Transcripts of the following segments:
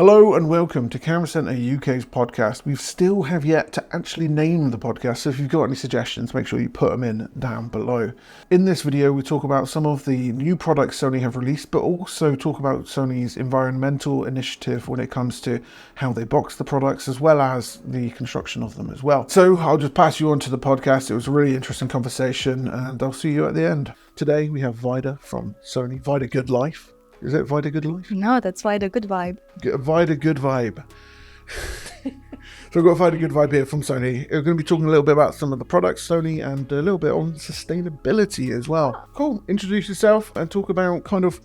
Hello and welcome to Camera Centre UK's podcast. We still have yet to actually name the podcast, so if you've got any suggestions, make sure you put them in down below. In this video, we talk about some of the new products Sony have released, but also talk about Sony's environmental initiative when it comes to how they box the products, as well as the construction of them as well. So I'll just pass you on to the podcast. It was a really interesting conversation, and I'll see you at the end. Today we have Vaida from Sony. Vaida Good Life. Is it Vaida Good Life? No, that's Vaida Good Vibe. Vaida Good Vibe. So I've got Vaida Good Vibe here from Sony. We're going to be talking a little bit about some of the products, Sony, and a little bit on sustainability as well. Cool. Introduce yourself and talk about kind of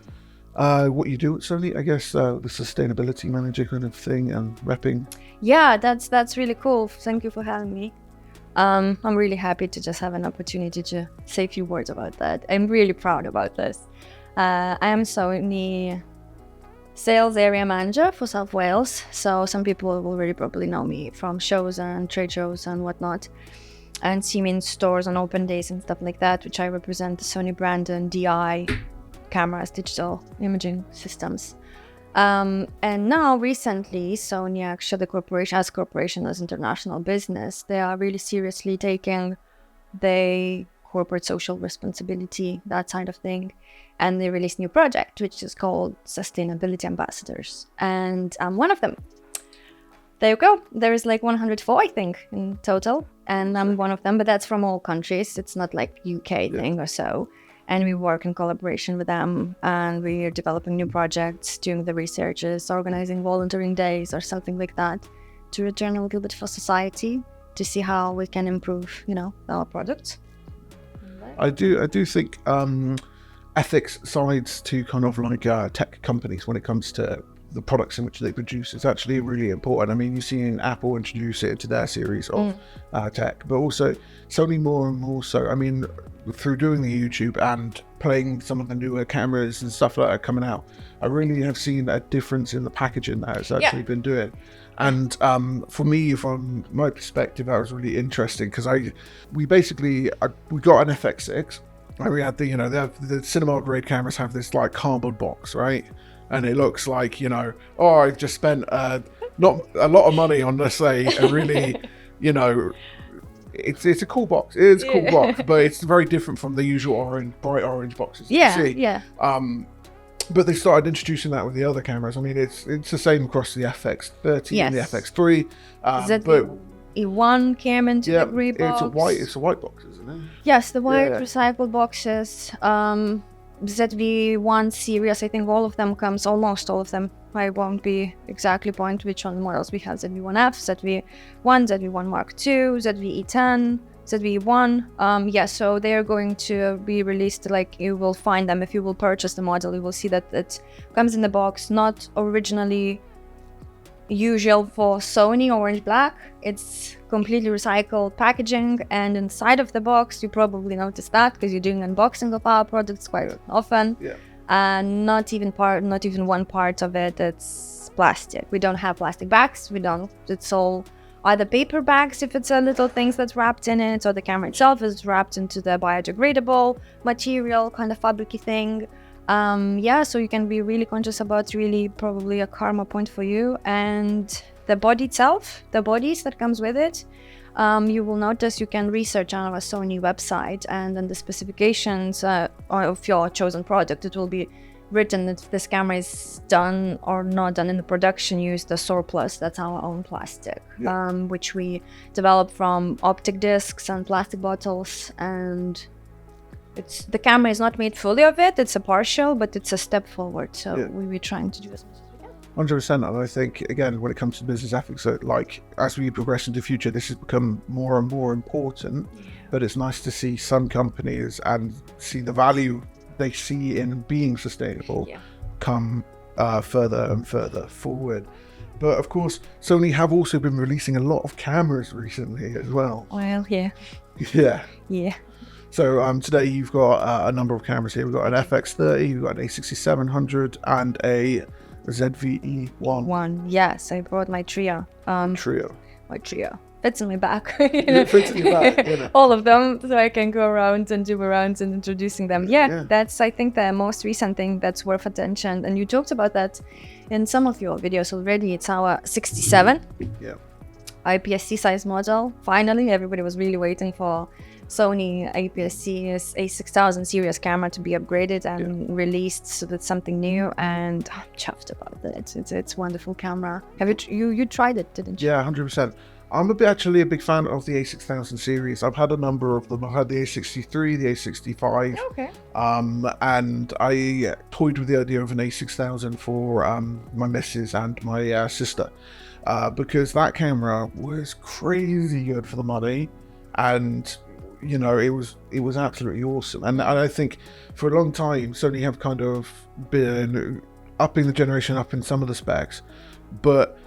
what you do at Sony. I guess the sustainability manager kind of thing and repping. Yeah, that's really cool. Thank you for having me. I'm really happy to just have an opportunity to say a few words about that. I'm really proud about this. I am Sony sales area manager for South Wales, so some people already probably know me from shows and trade shows and whatnot, and see me in stores on open days and stuff like that, which I represent the Sony brand and DI cameras, digital imaging systems. And now recently, Sony actually, the corporation as international business, they are really seriously taking the corporate social responsibility, that side of thing. And they released a new project, which is called Sustainability Ambassadors. And I'm one of them. There you go. There is like 104, I think, in total. And I'm one of them, but that's from all countries. It's not like UK thing or so. And we work in collaboration with them. And we are developing new projects, doing the researches, organizing volunteering days or something like that to return a little bit for society to see how we can improve, our products. I do think ethics sides to kind of like tech companies when it comes to the products in which they produce is actually really important. I mean, you're seeing Apple introduce it into their series of tech, but also Sony more and more so. I mean, through doing the YouTube and playing some of the newer cameras and stuff that are coming out, I really have seen a difference in the packaging that it's actually been doing. And for me, from my perspective, that was really interesting because we got an FX6. And we had the cinema grade cameras have this like cardboard box, right? And it looks like, I've just spent not a lot of money on, let's say, a really, it's a cool box. It is a cool box, but it's very different from the usual bright orange boxes you see. Yeah. But they started introducing that with the other cameras. I mean, it's the same across the FX30 and the FX3. But E1 came into the grey box. It's a white box, isn't it? Yes, the white recycled boxes. ZV1 series, I think almost all of them. I won't be exactly point which one models we have. ZV1F, ZV1, ZV1 Mark II, ZV-E10, ZV-1. So they are going to be released, like you will find them if you will purchase the model. You will see that it comes in the box, not originally usual for Sony orange black. It's completely recycled packaging, and inside of the box you probably noticed that because you're doing unboxing of our products quite often. And not even one part of it it's plastic. We don't have plastic bags. It's all either paper bags if it's a little things that's wrapped in it, or the camera itself is wrapped into the biodegradable material kind of fabricy thing. So you can be really conscious about really probably a karma point for you. And the body itself, the bodies that comes with it, you will notice you can research on our Sony website, and then the specifications of your chosen product, it will be written if this camera is done or not done in the production use the surplus. That's our own plastic, which we develop from optic discs and plastic bottles. And the camera is not made fully of it, it's a partial, but it's a step forward. So we're trying to do as much as we can. 100%. And I think, again, when it comes to business ethics, like as we progress into the future, this has become more and more important. But it's nice to see some companies and see the value they see in being sustainable come further and further forward. But of course, Sony have also been releasing a lot of cameras recently as well. Well, yeah. So today you've got a number of cameras here. We've got an FX30, you've got an a6700 and a ZV-E1. Yes, I brought my trio. My trio. Fits in my back. It fits in your back, All of them, so I can go around and do arounds and introducing them. That's, I think, the most recent thing that's worth attention. And you talked about that in some of your videos already. It's our 67 Yeah. APS-C size model. Finally, everybody was really waiting for Sony APS-C a6000 series camera to be upgraded and released, so that's something new, and I'm chuffed about it. It's a wonderful camera. Have you tried it, didn't you? Yeah, 100%. I'm actually a big fan of the A6000 series. I've had a number of them. I had the A63, the A65. Okay. And I toyed with the idea of an A6000 for my missus and my sister, because that camera was crazy good for the money, and you know, it was absolutely awesome. And I think for a long time Sony have kind of been upping the generation up in some of the specs, but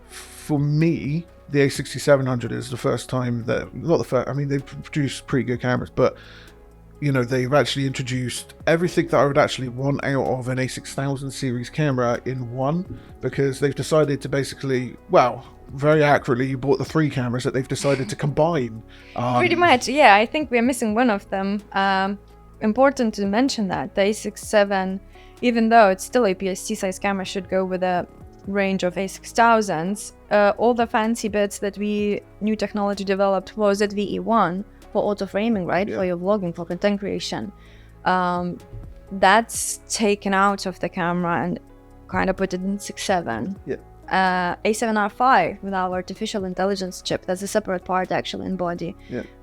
for me the A6700 is the first time that, not the first, I mean they've produced pretty good cameras, but you know, they've actually introduced everything that I would actually want out of an A6000 series camera in one, because they've decided to basically, well, very accurately, you bought the 3 cameras that they've decided to combine. Pretty much, yeah. I think we're missing one of them. Important to mention that the A67, even though it's still APS-C size camera, should go with a range of A6000s. All the fancy bits that new technology developed for ZVE1 for auto framing, right? Yeah. For your vlogging, for content creation. That's taken out of the camera and kind of put it in 6.7. Yeah. A7R5 with our artificial intelligence chip. That's a separate part actually in body,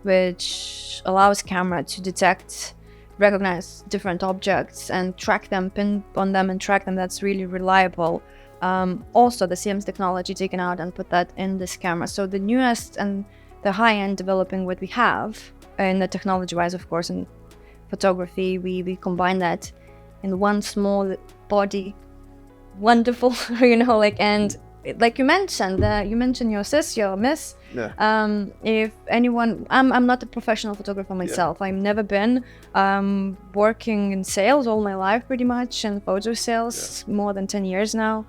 which allows camera to detect, recognize different objects and track them, pin on them and track them. That's really reliable. Also the CMS technology taken out and put that in this camera. So the newest and the high-end developing what we have, and the technology-wise, of course, in photography, we combine that in one small body. Wonderful, you know, like, and like you mentioned your sis, your miss. Yeah. If anyone, I'm not a professional photographer myself. I've never been working in sales all my life, pretty much, in photo sales, more than 10 years now.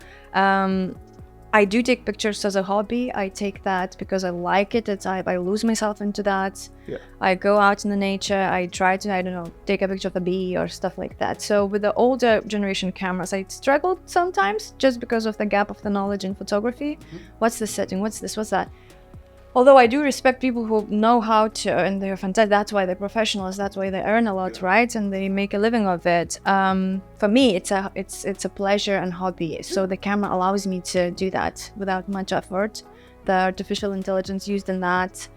I do take pictures as a hobby. I take that because I like it. I lose myself into that. Yeah. I go out in the nature. I try to, I don't know, take a picture of a bee or stuff like that. So with the older generation cameras, I struggled sometimes just because of the gap of the knowledge in photography. What's the setting? What's this? What's that? Although I do respect people who know how to, and they're fantastic. That's why they're professionals. That's why they earn a lot, right? And they make a living of it. For me, it's a pleasure and hobby. So the camera allows me to do that without much effort. The artificial intelligence used in that,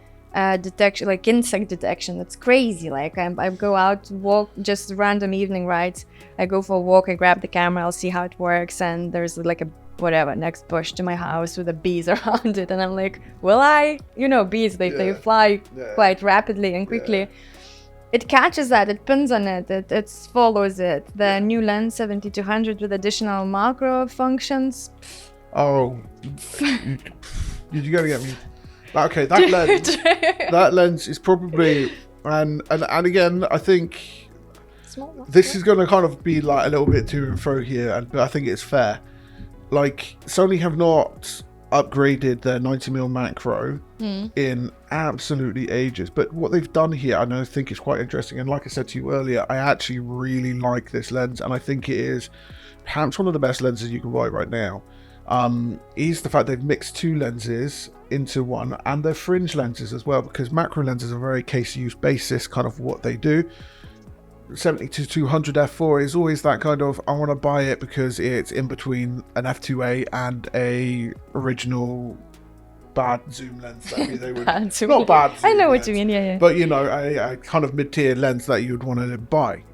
detection, like insect detection, that's crazy. Like I go out, walk, just random evening, right? I go for a walk, I grab the camera, I'll see how it works, and there's like a next bush to my house with the bees around it, and I'm like, will I? You know, bees, they fly quite rapidly and quickly. It catches that, it pins on it, it follows it. The new lens 7200 with additional macro functions. Oh, you gotta get me. Okay, that lens is probably, and again, I think this is going to kind of be like a little bit to and fro here, but I think it's fair. Like, Sony have not upgraded their 90mm macro in absolutely ages, but what they've done here, I think is quite interesting. And like I said to you earlier, I actually really like this lens, and I think it is perhaps one of the best lenses you can buy right now. Is the fact they've mixed 2 lenses into one, and they're fringe lenses as well, because macro lenses are very case use basis, kind of what they do. 70-200 f4 is always that kind of, I want to buy it because it's in between an f2a and a original bad zoom lens that they would not bad zoom I know lens, what you mean, yeah. But you know, a kind of mid-tier lens that you'd want to buy.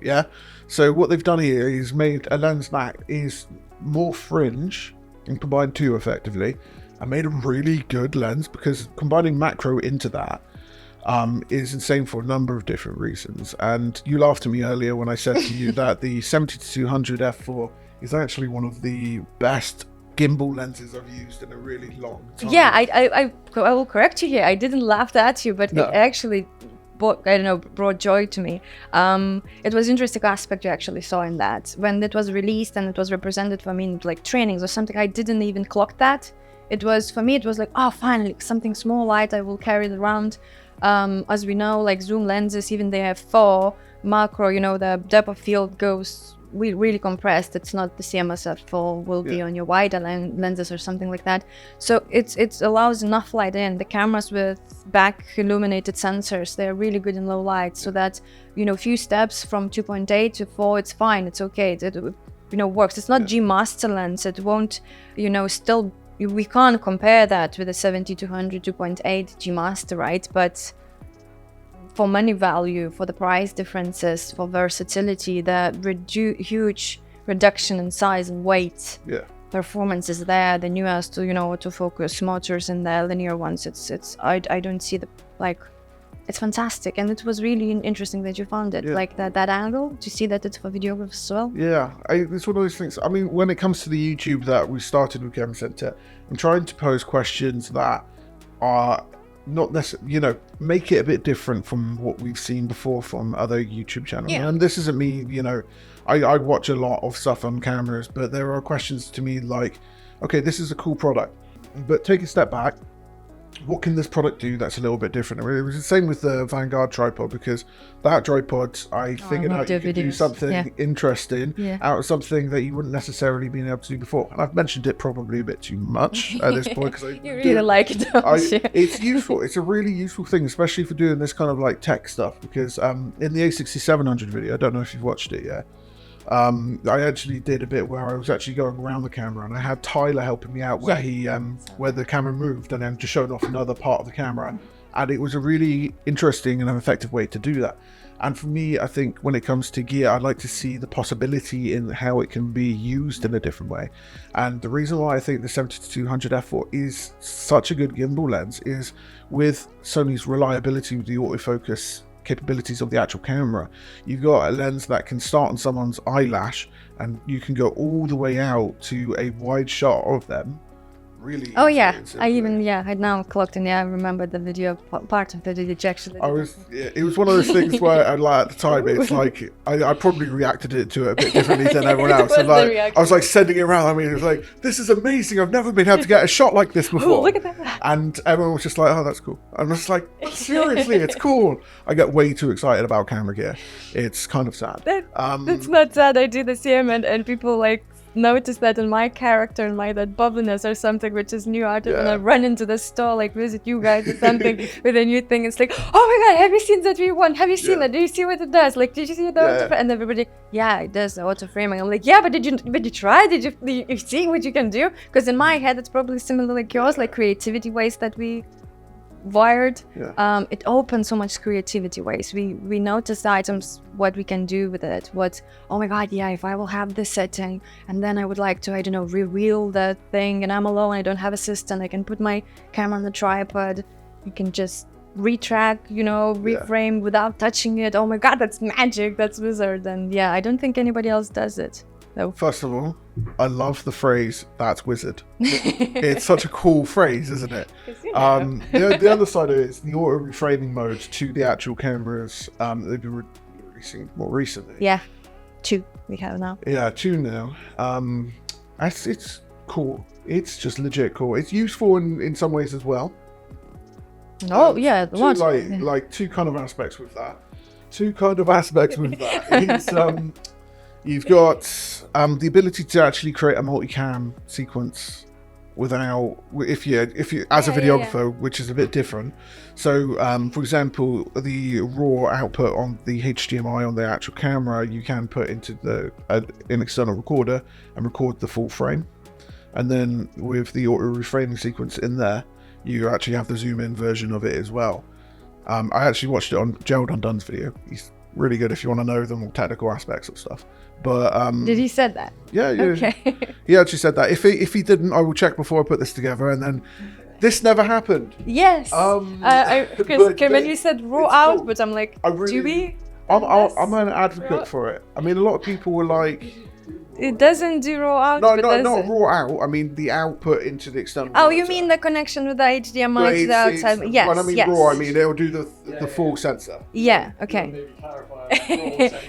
So what they've done here is made a lens that is more fringe and combined 2 effectively, and made a really good lens, because combining macro into that is insane for a number of different reasons. And you laughed at me earlier when I said to you that the 70-200 f4 is actually one of the best gimbal lenses I've used in a really long time. Yeah, I will correct you here. I didn't laugh at you, but it actually brought joy to me. It was interesting aspect you actually saw in that. When it was released and it was represented for me in like trainings or something, I didn't even clock that. It was, for me, it was like, oh, finally, something small, light, I will carry it around. As we know, like zoom lenses, even they have 4 macro, you know, the depth of field goes really compressed. It's not the same as will be on your Vaida lenses or something like that. So it allows enough light in. The cameras with back illuminated sensors, they're really good in low light, so that, you know, few steps from 2.8 to 4, it's fine, it's okay. It you know, works. It's not G master lens. It won't, you know, still, we can't compare that with a 70-200 2.8 G master, right? But for money value, for the price differences, for versatility, the huge reduction in size and weight, performance is there. The newest, you know, autofocus motors and the linear ones, I don't see the, like, it's fantastic. And it was really interesting that you found it, like that angle, to see that it's for videographers as well. Yeah, it's one of those things. I mean, when it comes to the YouTube that we started with Camera Center, I'm trying to pose questions that are not necessarily, you know, make it a bit different from what we've seen before from other YouTube channels. And this isn't me, you know, I watch a lot of stuff on cameras, but there are questions to me like, okay, this is a cool product, but take a step back. What can this product do that's a little bit different? I mean, it was the same with the Vanguard tripod, because that tripod, I figured out you could do something interesting out of something that you wouldn't necessarily been able to do before. And I've mentioned it probably a bit too much at this point, because you really like it, don't you? It's useful. It's a really useful thing, especially for doing this kind of like tech stuff, because in the a6700 video, I don't know if you've watched it yet, I actually did a bit where I was actually going around the camera, and I had Tyler helping me out where he where the camera moved and then just showing off another part of the camera, and it was a really interesting and an effective way to do that. And for me, I think when it comes to gear, I'd like to see the possibility in how it can be used in a different way. And the reason why I think the 70-200 f4 is such a good gimbal lens is with Sony's reliability with the autofocus capabilities of the actual camera. You've got a lens that can start on someone's eyelash, and you can go all the way out to a wide shot of them. Really. Oh yeah, I now clocked in. I remember the video part of the video actually. It was one of those things where I like at the time. It's like I probably reacted to it a bit differently than everyone else. And like I was like sending it around. I mean, it was like, this is amazing. I've never been able to get a shot like this before. Look at that. And everyone was just like, oh, that's cool. I'm just like, seriously, it's cool. I get way too excited about camera gear. It's kind of sad. That's not sad. I do the same, and people like notice that in my character and that bubbliness or something, which is new art, and I run into the store, like visit you guys or something with a new thing. It's like, oh my god, have you seen that V1? Have you seen that? Do you see what it does? Like, did you see the and everybody, it does the auto framing. I'm like, but did you try? Did you see what you can do? Because in my head it's probably similar like yours, like creativity ways that we wired. It opens so much creativity ways. We notice the items, what we can do with it, oh my god, if I will have this setting, and then I would like to, I don't know, reveal that thing, and I'm alone, I don't have assistant, I can put my camera on the tripod, you can just retrack, reframe without touching it. Oh my god, that's magic, that's wizard. And I don't think anybody else does it. No. First of all, I love the phrase, that's wizard. It's such a cool phrase, isn't it? The other side of it is the auto reframing mode to the actual cameras they've been releasing more recently. Yeah, 2 we have now. Yeah, 2 now. It's cool. It's just legit cool. It's useful in some ways as well. Oh, yeah. Like two kind of aspects with that. It's, you've got the ability to actually create a multicam sequence without, if you as a videographer, which is a bit different. So, for example, the raw output on the HDMI on the actual camera, you can put into an external recorder and record the full frame. And then with the auto reframing sequence in there, you actually have the zoom in version of it as well. I actually watched it on Gerald Undun's video. He's really good if you want to know the more technical aspects of stuff. But did he said that? Yeah. Okay. He actually said that. If he didn't, I will check before I put this together. And then this never happened. Yes. Because when you said raw output, I'm like, do we? I'm an advocate for it. I mean, a lot of people were like, it doesn't do raw output. No, not raw out. I mean the output into the external. Oh, you mean the connection with the HDMI to the outside? Yes. When I mean raw, I mean it'll do the full sensor. Yeah. Okay.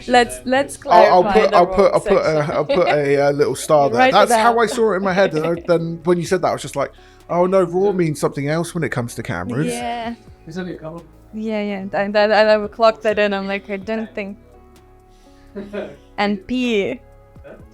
Let's clarify. I'll put a little star there. That's how I saw it in my head. And then when you said that, I was just like, oh no, raw means something else when it comes to cameras. Yeah. Is that your color? Yeah. And I clocked that in. I'm like, I don't think. And P.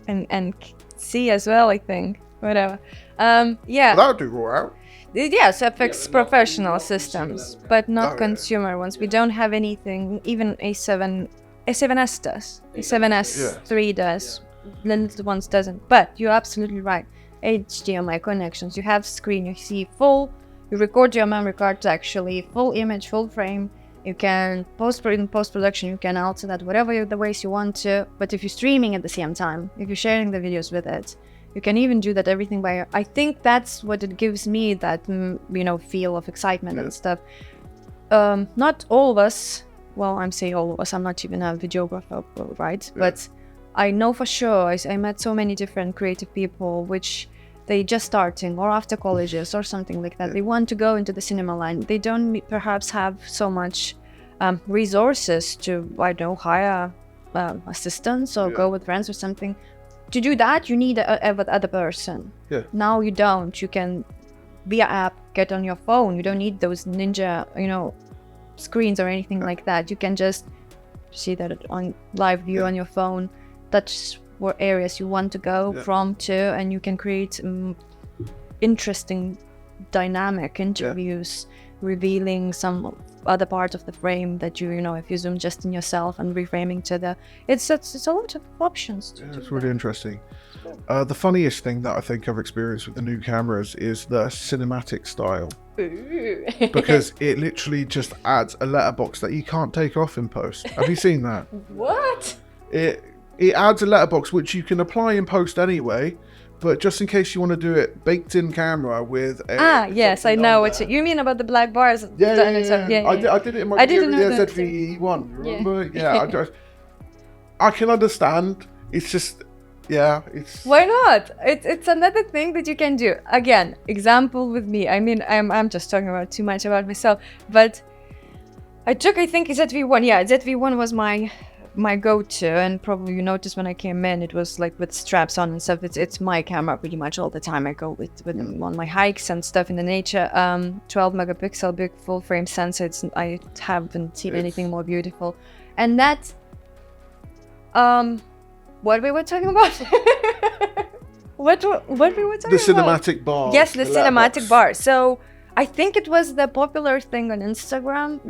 and C as well, I think. Whatever. Yeah. That'll do all right. Yes, affects professional systems, but not Oh, yeah. consumer ones. We don't have anything. Even A7S does. A7S 3 does. The little ones doesn't. But you're absolutely right. HDMI connections. You have screen. You see full. You record your memory cards actually full image, full frame. You can in post-production. You can alter that whatever the ways you want to. But if you're streaming at the same time, if you're sharing the videos with it, you can even do that everything by. I think that's what it gives me, that feel of excitement and stuff. Not all of us. Well, I'm saying all of us. I'm not even a videographer, right? Yeah. But I know for sure. I met so many different creative people, which they just starting or after colleges or something like that. Yeah. They want to go into the cinema line. They don't perhaps have so much resources to, hire assistants or go with friends or something. To do that, you need a other person. Yeah. Now you don't. You can, via app, get on your phone. You don't need those ninja, screens or anything like that. You can just see that on live view on your phone. Touch what areas you want to go from to, and you can create interesting, dynamic interviews, revealing some other part of the frame that if you zoom just in yourself and reframing to the, it's a lot of options. It's really interesting. The funniest thing that I think I've experienced with the new cameras is the cinematic style. Ooh. Because it literally just adds a letterbox that you can't take off in post. Have you seen that? What? It adds a letterbox which you can apply in post anyway, but just in case you want to do it baked in camera with a... yes, I know what you mean about the black bars. Yeah. I did it in my ZV-E1, remember? Yeah, I can understand. It's just, it's... Why not? It's another thing that you can do. Again, example with me. I mean, I'm just talking about too much about myself, but I think ZV-1. Yeah, ZV-1 was my go-to, and probably you noticed when I came in, it was like with straps on and stuff. It's my camera pretty much all the time. I go with them on my hikes and stuff in the nature. 12 megapixel big full frame sensor. I haven't seen anything more beautiful. And that what we were talking about? what we were talking about? The cinematic bar. Yes, the cinematic bar. So I think it was the popular thing on Instagram.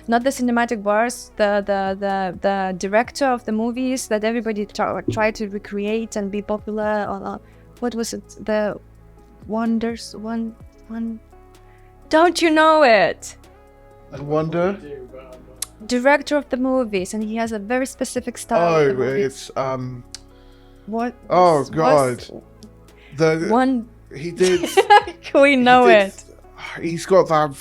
Not the cinematic bars, the director of the movies that everybody tried to recreate and be popular. What was it? The Wonders one. Don't you know it? The Wonder. Director of the movies, and he has a very specific style. Oh, it's What? Oh God. The one. He did. We know it. He's got that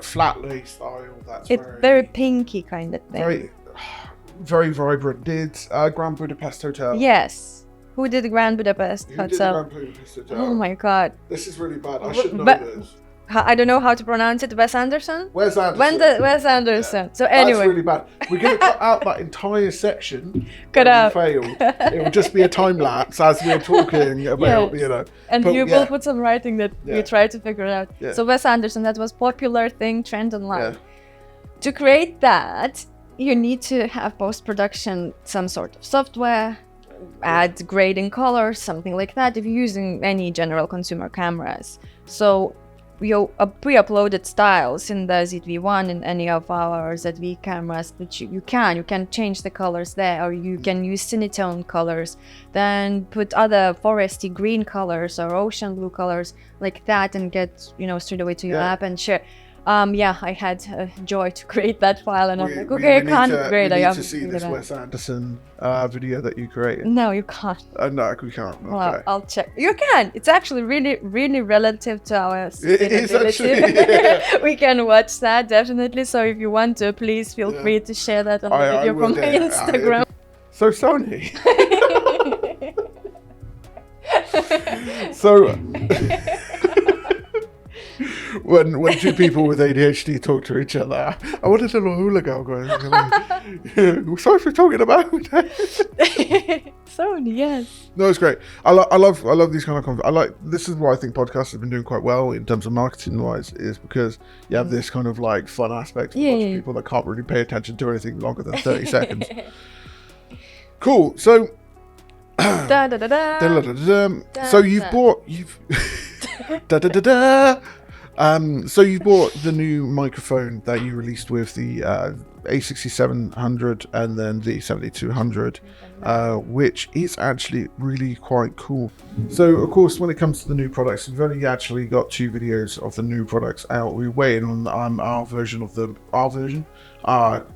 flat lay style. That's very pinky kind of thing. Very, very vibrant. Did Grand Budapest Hotel? Yes. Who did Grand Budapest Hotel? Did Grand Budapest Hotel? Oh my God. This is really bad. I should know this. I don't know how to pronounce it. Wes Anderson? Wes Anderson. Wes Anderson. Yeah. So anyway. That's really bad. We're going to cut out that entire section. Cut out. Failed. It will just be a time lapse as we're talking about, And we'll put some writing that we try to figure it out. Yeah. So Wes Anderson, that was popular thing, trend online. Yeah. To create that, you need to have post-production, some sort of software, add grading colors, something like that, if you're using any general consumer cameras. So we pre-uploaded styles in the ZV-1 and any of our ZV cameras, which you can change the colors there, or you can use cinetone colors, then put other foresty green colors or ocean blue colors like that, and get straight away to your app and share. I had joy to create that file, and I'm like, okay, I can't grade. We need to see this Wes Anderson video that you created. No, you can't. No, we can't. Okay. Well, I'll check. You can. It's actually really, really relative to our sustainability. It is actually. We can watch that, definitely. So if you want to, please feel free to share that on the video from my Instagram. So Sony. So when two people with ADHD talk to each other, I want a little hula girl going. Sorry for talking about Sony, yes. No, it's great. I love these kind of this is why I think podcasts have been doing quite well in terms of marketing wise, is because you have this kind of fun aspect for people that can't really pay attention to anything longer than 30 seconds. Cool. So Da, da, da, da. So you've bought so you bought the new microphone that you released with the a6700 and then the 7200, which is actually really quite cool. So of course, when it comes to the new products, we've only actually got 2 videos of the new products out. We're waiting on our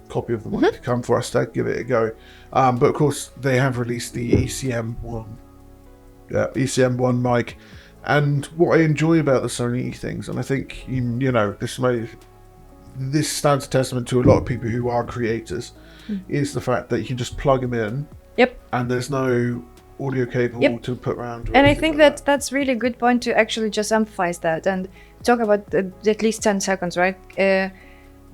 copy of the mic to come for us to give it a go. But of course, they have released the ECM1 mic. And what I enjoy about the Sony things, and I think this stands a testament to a lot of people who are creators, is the fact that you can just plug them in. Yep. And there's no audio cable to put around. And I think that's really a good point to actually just emphasize that and talk about at least 10 seconds, right?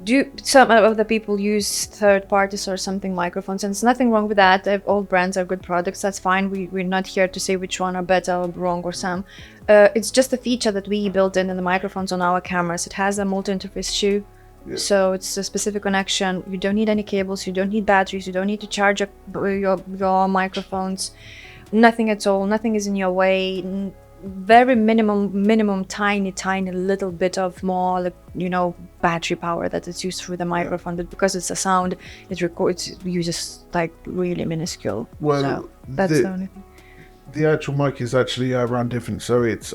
Do some of the people use third parties or something microphones, and there's nothing wrong with that. All brands are good products, that's fine. We're not here to say which one are better or wrong or some. It's just a feature that we built in the microphones on our cameras. It has a multi-interface shoe. Yeah. So it's a specific connection. You don't need any cables, you don't need batteries, you don't need to charge your microphones. Nothing at all, nothing is in your way. Very minimum tiny little bit of more battery power that is used through the microphone, but because it's a sound, it uses like really minuscule. Well, so that's the only thing. The actual mic is actually run different, so it's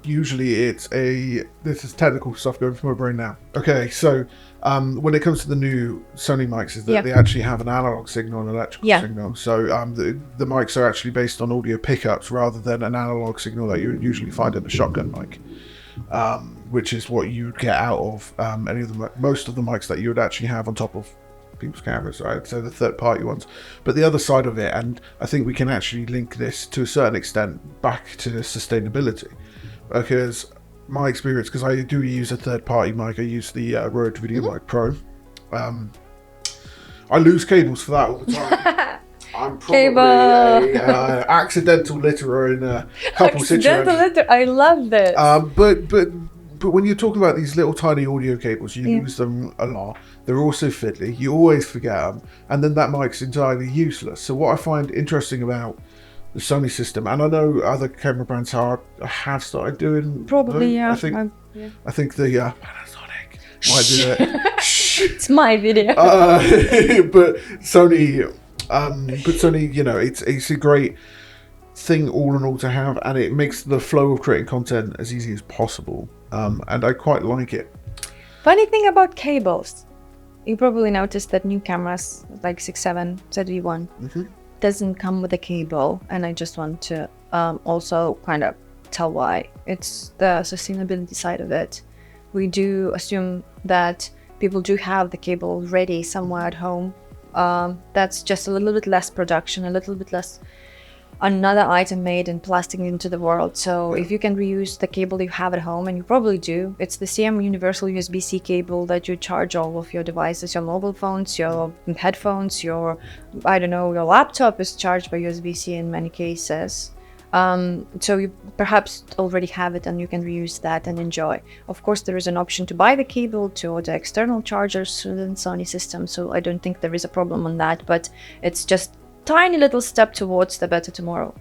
usually this is technical stuff going from my brain now. Okay, so when it comes to the new Sony mics, is that they actually have an analog signal and electrical signal. So the mics are actually based on audio pickups rather than an analog signal that you would usually find in a shotgun mic, which is what you would get out of most of the mics that you would actually have on top of people's cameras, right? So the third-party ones. But the other side of it, and I think we can actually link this to a certain extent back to sustainability, because my experience, because I do use a third-party mic, I use the Rode VideoMic Pro. I lose cables for that all the time. I'm probably an accidental litterer in a couple situations. I love this. But when you're talking about these little tiny audio cables, you use them a lot. They're also fiddly. You always forget them. And then that mic's entirely useless. So what I find interesting about the Sony system, and I know other camera brands have started doing... Probably, I think the Panasonic might do it. It's my video. But Sony, it's a great thing all in all to have, and it makes the flow of creating content as easy as possible. And I quite like it. Funny thing about cables, you probably noticed that new cameras like 6.7 ZV-1 doesn't come with a cable, and I just want to also kind of tell why. It's the sustainability side of it. We do assume that people do have the cable ready somewhere at home. That's just a little bit less production, a little bit less another item made and plastic into the world. So if you can reuse the cable you have at home, and you probably do, it's the same universal USB-C cable that you charge all of your devices, your mobile phones, your headphones, your laptop is charged by USB-C in many cases. So you perhaps already have it and you can reuse that and enjoy. Of course, there is an option to buy the cable to the external chargers within Sony system, so I don't think there is a problem on that, but it's just tiny little step towards the better tomorrow.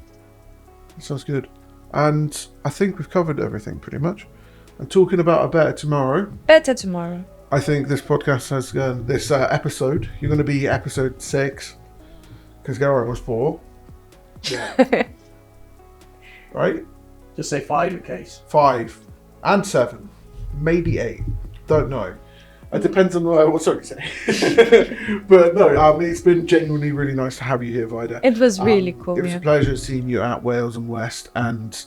That sounds good. And I think we've covered everything pretty much. And talking about a better tomorrow. Better tomorrow. I think this podcast has this episode. You're going to be episode 6 because Garrett was 4. Yeah. Right? Just say 5 in case. 5 and 7, maybe 8. Don't know. It depends on what sorry say. But no, it's been genuinely really nice to have you here, Vaida. It was really cool. It was a pleasure seeing you at Wales and West, and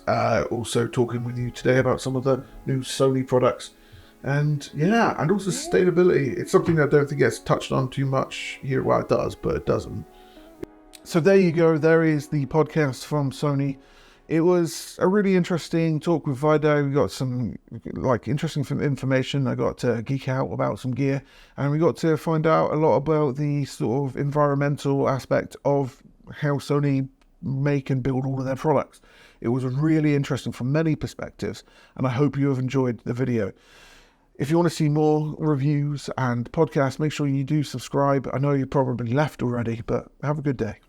also talking with you today about some of the new Sony products. And and also sustainability. It's something that I don't think gets touched on too much here. Well, it does, but it doesn't. So there you go. There is the podcast from Sony. It was a really interesting talk with Vaida. We got some interesting information. I got to geek out about some gear, and we got to find out a lot about the sort of environmental aspect of how Sony make and build all of their products. It was really interesting from many perspectives, and I hope you have enjoyed the video. If you want to see more reviews and podcasts, make sure you do subscribe. I know you probably left already, but have a good day.